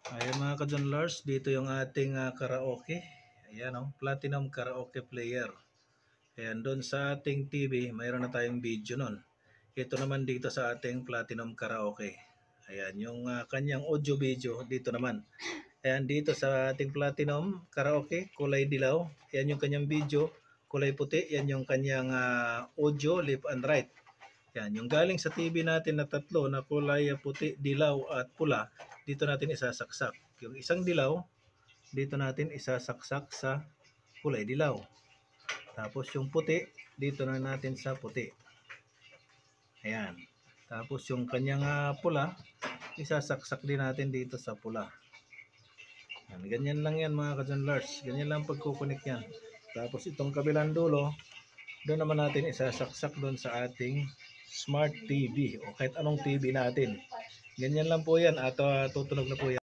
Ayan mga ka-Jonlars, dito yung ating karaoke. Ayan Platinum Karaoke Player. Ayan, doon sa ating TV, mayroon na tayong video nun. Ito naman dito sa ating Platinum Karaoke. Ayan, yung kanyang audio video dito naman. Ayan, dito sa ating Platinum Karaoke, kulay dilaw. Ayan yung kanyang video, kulay puti. Yan yung kanyang audio, left and right. Yan, yung galing sa TV natin na tatlo na kulay puti, dilaw at pula, dito natin isasaksak. Yung isang dilaw, dito natin isasaksak sa kulay dilaw. Tapos yung puti, dito na natin sa puti. Ayan. Tapos yung kanyang pula, isasaksak din natin dito sa pula. Yan, ganyan lang yan mga ka-Jonlars. Ganyan lang pagkukunik yan. Tapos itong kabilang dulo, doon naman natin isasaksak doon sa ating Smart TV o kahit anong TV natin. Ganyan lang po yan at tutunog na po yan.